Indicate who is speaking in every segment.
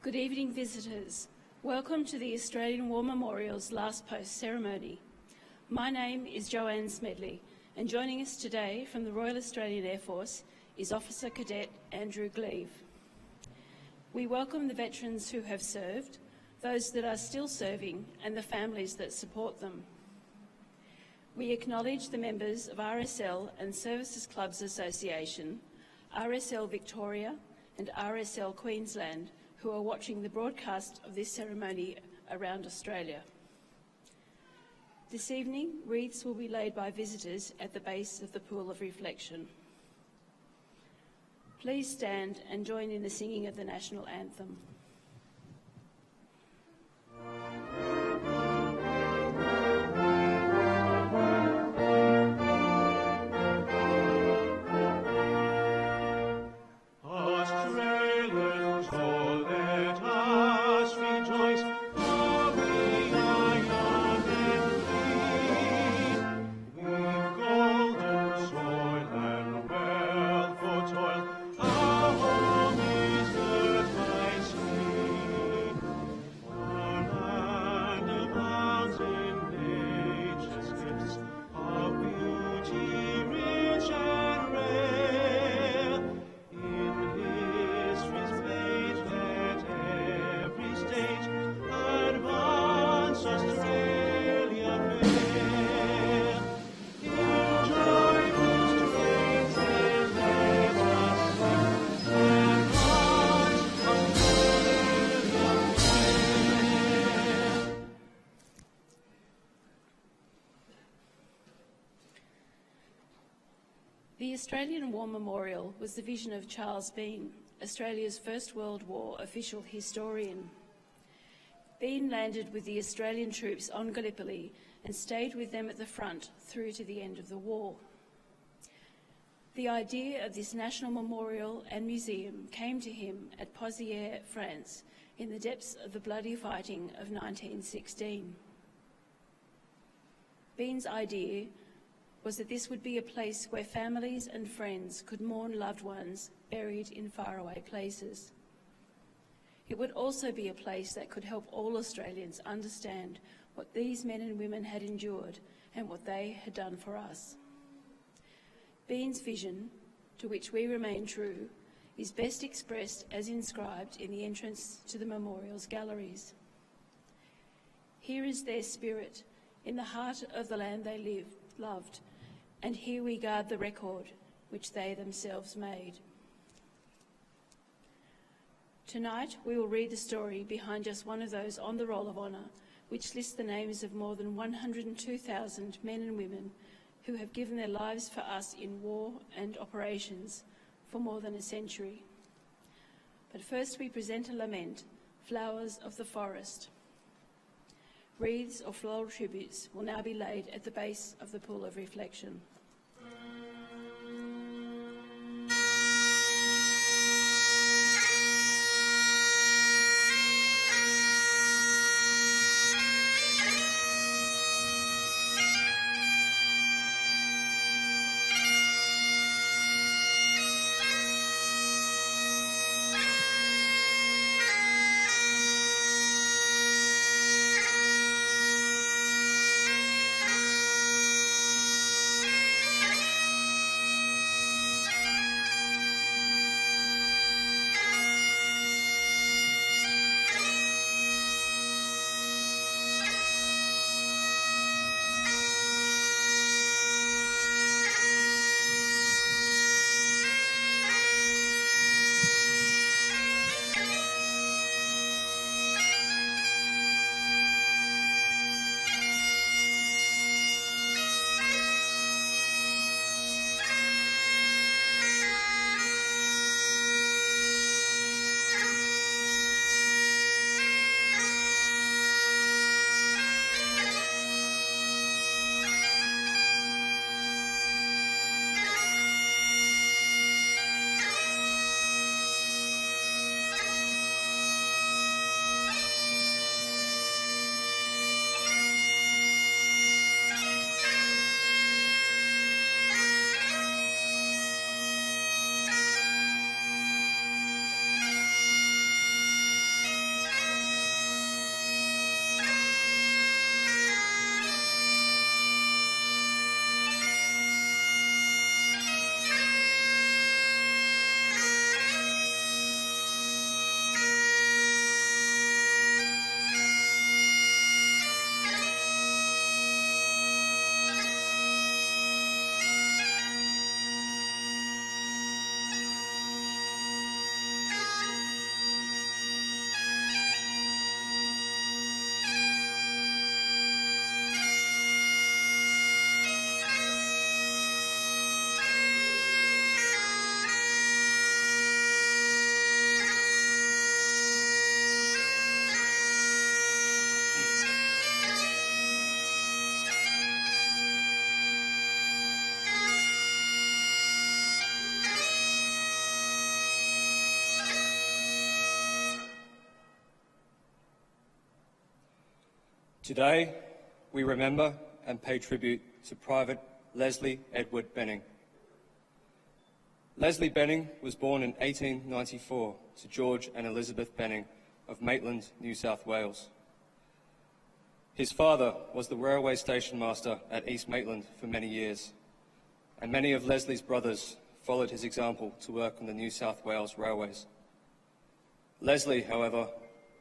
Speaker 1: Good evening, visitors. Welcome to the Australian War Memorial's Last Post ceremony. My name is Joanne Smedley, and joining us today from the Royal Australian Air Force is Officer Cadet Andrew Gleave. We welcome the veterans who have served, those that are still serving, and the families that support them. We acknowledge the members of RSL and Services Clubs Association, RSL Victoria and RSL Queensland, who are watching the broadcast of this ceremony around Australia. This evening, wreaths will be laid by visitors at the base of the Pool of Reflection. Please stand and join in the singing of the National Anthem. The Australian War Memorial was the vision of Charles Bean, Australia's First World War official historian. Bean landed with the Australian troops on Gallipoli and stayed with them at the front through to the end of the war. The idea of this national memorial and museum came to him at Pozières, France, in the depths of the bloody fighting of 1916. Bean's idea was that this would be a place where families and friends could mourn loved ones buried in faraway places. It would also be a place that could help all Australians understand what these men and women had endured and what they had done for us. Bean's vision, to which we remain true, is best expressed as inscribed in the entrance to the memorial's galleries. Here is their spirit, in the heart of the land they loved, and here we guard the record which they themselves made. Tonight we will read the story behind just one of those on the Roll of Honour, which lists the names of more than 102,000 men and women who have given their lives for us in war and operations for more than a century. But first we present a lament, Flowers of the Forest. Wreaths or floral tributes will now be laid at the base of the Pool of Reflection.
Speaker 2: Today, we remember and pay tribute to Private Leslie Edward Benning. Leslie Benning was born in 1894 to George and Elizabeth Benning of Maitland, New South Wales. His father was the railway station master at East Maitland for many years, and many of Leslie's brothers followed his example to work on the New South Wales railways. Leslie, however,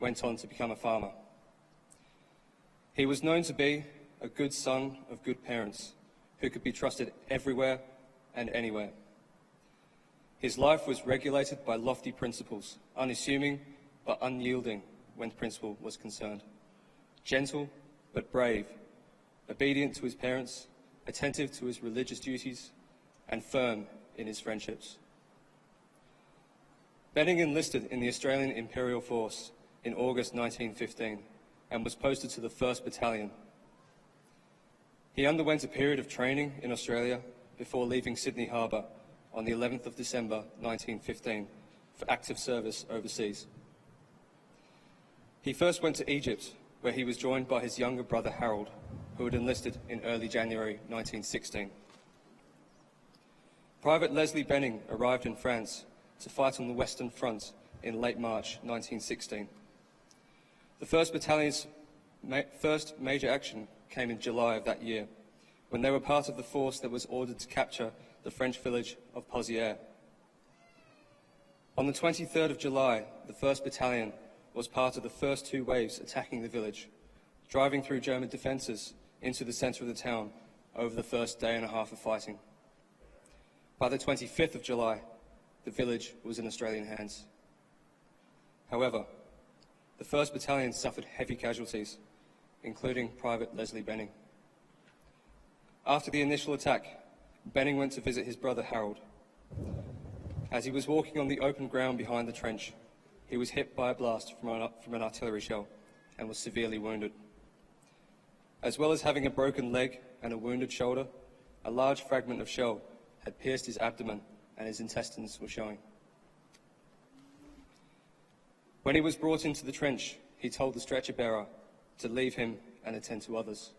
Speaker 2: went on to become a farmer. He was known to be a good son of good parents who could be trusted everywhere and anywhere. His life was regulated by lofty principles, unassuming but unyielding when principle was concerned. Gentle but brave, obedient to his parents, attentive to his religious duties, and firm in his friendships. Benning enlisted in the Australian Imperial Force in August 1915 and was posted to the 1st Battalion. He underwent a period of training in Australia before leaving Sydney Harbour on the 11th of December 1915 for active service overseas. He first went to Egypt, where he was joined by his younger brother Harold, who had enlisted in early January 1916. Private Leslie Benning arrived in France to fight on the Western Front in late March 1916. The 1st Battalion's first major action came in July of that year, when they were part of the force that was ordered to capture the French village of Pozières. On the 23rd of July, the 1st Battalion was part of the first two waves attacking the village, driving through German defences into the centre of the town over the first day and a half of fighting. By the 25th of July, the village was in Australian hands. However, the 1st Battalion suffered heavy casualties, including Private Leslie Benning. After the initial attack, Benning went to visit his brother Harold. As he was walking on the open ground behind the trench, he was hit by a blast from an artillery shell and was severely wounded. As well as having a broken leg and a wounded shoulder, a large fragment of shell had pierced his abdomen and his intestines were showing. When he was brought into the trench, he told the stretcher bearer to leave him and attend to others.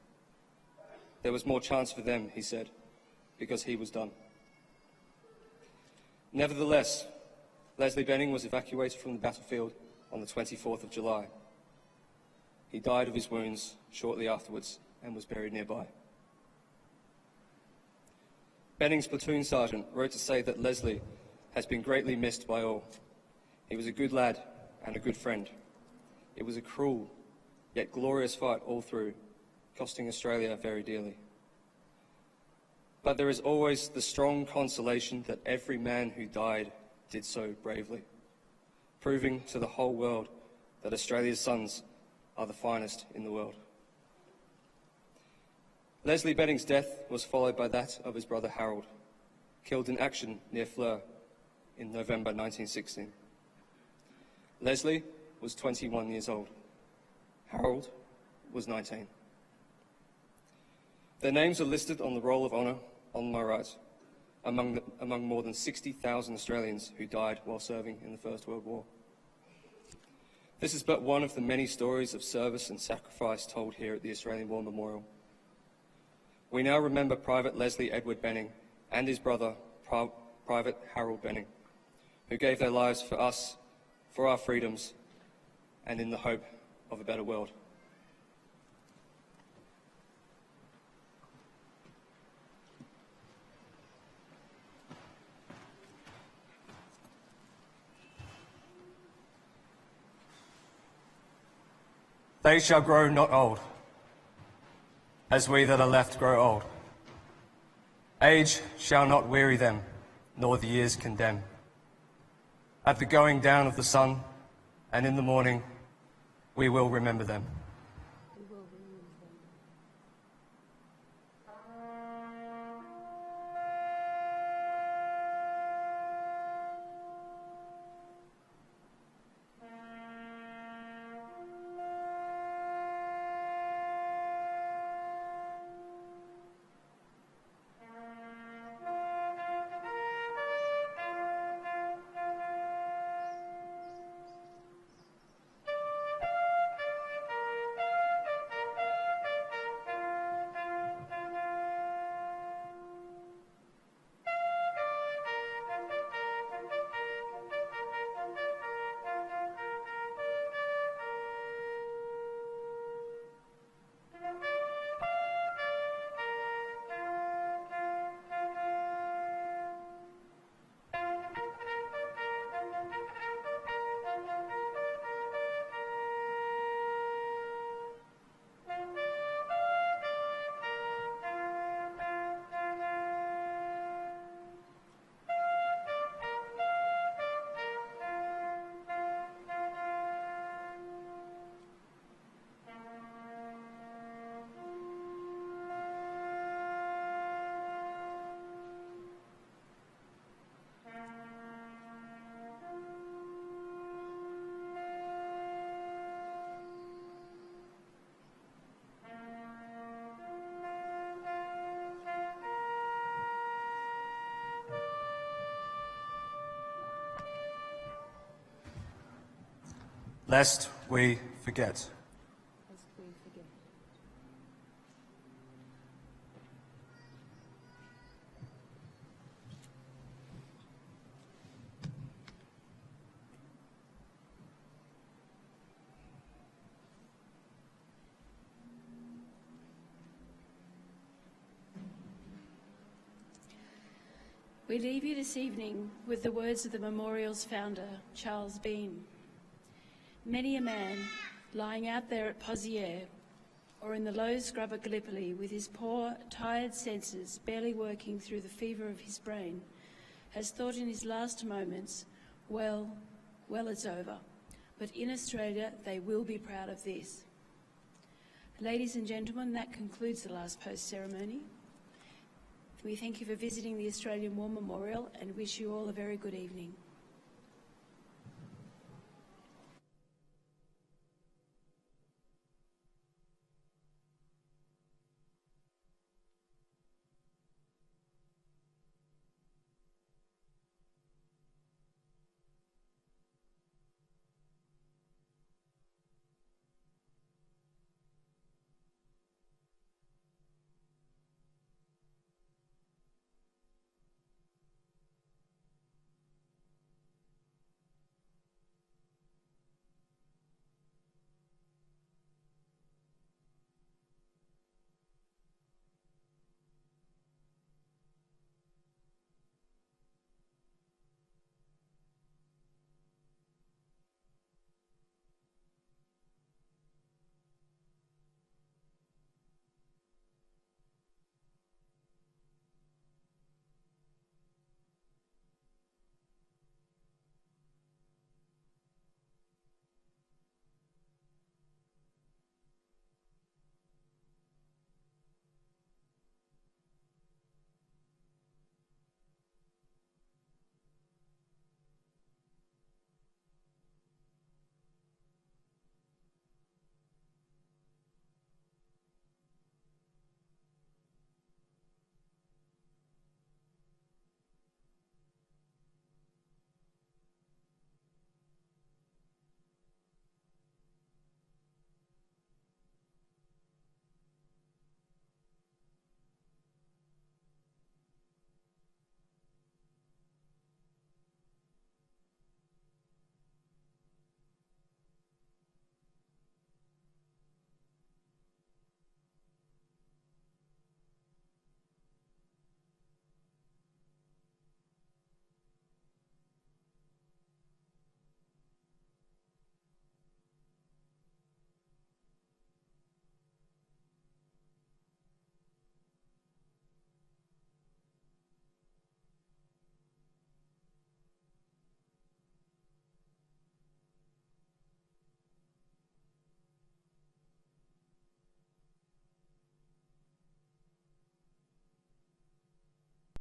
Speaker 2: There was more chance for them, he said, because he was done. Nevertheless, Leslie Benning was evacuated from the battlefield on the 24th of July. He died of his wounds shortly afterwards and was buried nearby. Benning's platoon sergeant wrote to say that Leslie has been greatly missed by all. He was a good lad and a good friend. It was a cruel, yet glorious fight all through, costing Australia very dearly. But there is always the strong consolation that every man who died did so bravely, proving to the whole world that Australia's sons are the finest in the world. Leslie Benning's death was followed by that of his brother Harold, killed in action near Fleur in November 1916. Leslie was 21 years old. Harold was 19. Their names are listed on the Roll of Honour on my right, among more than 60,000 Australians who died while serving in the First World War. This is but one of the many stories of service and sacrifice told here at the Australian War Memorial. We now remember Private Leslie Edward Benning and his brother, Private Harold Benning, who gave their lives for us, for our freedoms, and in the hope of a better world. They shall grow not old, as we that are left grow old. Age shall not weary them, nor the years condemn. At the going down of the sun, and in the morning, we will remember them.
Speaker 3: lest we forget.
Speaker 1: We leave you this evening with the words of the memorial's founder, Charles Bean. Many a man lying out there at Pozières or in the low scrub at Gallipoli with his poor, tired senses barely working through the fever of his brain has thought in his last moments, well, it's over. But in Australia, they will be proud of this. Ladies and gentlemen, that concludes the last post ceremony. We thank you for visiting the Australian War Memorial and wish you all a very good evening.